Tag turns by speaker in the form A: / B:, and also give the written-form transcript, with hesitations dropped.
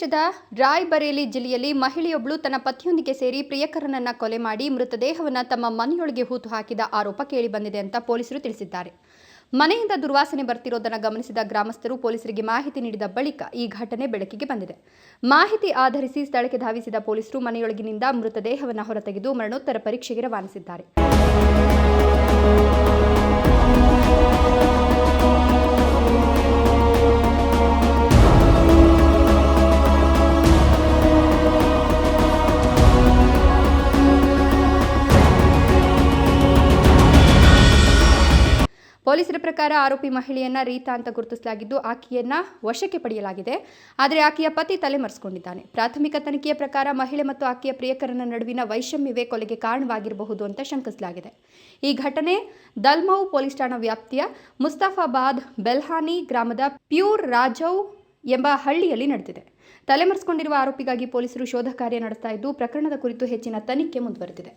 A: ಪ್ರದೇಶದ ರಾಯ್ಬರೇಲಿ ಜಿಲ್ಲೆಯಲ್ಲಿ ಮಹಿಳೆಯೊಬ್ಬಳು ತನ್ನ ಪತಿಯೊಂದಿಗೆ ಸೇರಿ ಪ್ರಿಯಕರನನ್ನ ಕೊಲೆ ಮಾಡಿ ಮೃತದೇಹವನ್ನು ತಮ್ಮ ಮನೆಯೊಳಗೆ ಹೂತು ಹಾಕಿದ ಆರೋಪ ಕೇಳಿಬಂದಿದೆ ಅಂತ ಪೊಲೀಸರು ತಿಳಿಸಿದ್ದಾರೆ. ಮನೆಯಿಂದ ದುರ್ವಾಸನೆ ಬರ್ತಿರೋದನ್ನು ಗಮನಿಸಿದ ಗ್ರಾಮಸ್ಥರು ಪೊಲೀಸರಿಗೆ ಮಾಹಿತಿ ನೀಡಿದ ಬಳಿಕ ಈ ಘಟನೆ ಬೆಳಕಿಗೆ ಬಂದಿದೆ. ಮಾಹಿತಿ ಆಧರಿಸಿ ಸ್ಥಳಕ್ಕೆ ಧಾವಿಸಿದ ಪೊಲೀಸರು ಮನೆಯೊಳಗಿನಿಂದ ಮೃತದೇಹವನ್ನು ಹೊರತೆಗೆದು ಮರಣೋತ್ತರ ಪರೀಕ್ಷೆಗೆ ರವಾನಿಸಿದ್ದಾರೆ. ಪೊಲೀಸರ ಪ್ರಕಾರ ಆರೋಪಿ ಮಹಿಳೆಯನ್ನ ರೀತಾ ಅಂತ ಗುರುತಿಸಲಾಗಿದ್ದು ಆಕೆಯನ್ನ ವಶಕ್ಕೆ ಪಡೆಯಲಾಗಿದೆ. ಆದರೆ ಆಕೆಯ ಪತಿ ತಲೆಮರೆಸಿಕೊಂಡಿದ್ದಾನೆ. ಪ್ರಾಥಮಿಕ ತನಿಖೆಯ ಪ್ರಕಾರ ಮಹಿಳೆ ಮತ್ತು ಆಕೆಯ ಪ್ರಿಯಕರನ ನಡುವಿನ ವೈಷಮ್ಯವೇ ಕೊಲೆಗೆ ಕಾರಣವಾಗಿರಬಹುದು ಅಂತ ಶಂಕಿಸಲಾಗಿದೆ. ಈ ಘಟನೆ ದಲ್ಮೌ ಪೊಲೀಸ್ ಠಾಣಾ ವ್ಯಾಪ್ತಿಯ ಮುಸ್ತಫಾಬಾದ್ ಬೆಲ್ಹಾನಿ ಗ್ರಾಮದ ಪ್ಯೂರ್ ರಾಜೌ ಎಂಬ ಹಳ್ಳಿಯಲ್ಲಿ ನಡೆದಿದೆ. ತಲೆಮರೆಸಿಕೊಂಡಿರುವ ಆರೋಪಿಗಾಗಿ ಪೊಲೀಸರು ಶೋಧ ಕಾರ್ಯ ನಡೆಸ್ತಾ ಇದ್ದು ಪ್ರಕರಣದ ಕುರಿತು ಹೆಚ್ಚಿನ ತನಿಖೆ ಮುಂದುವರೆದಿದೆ.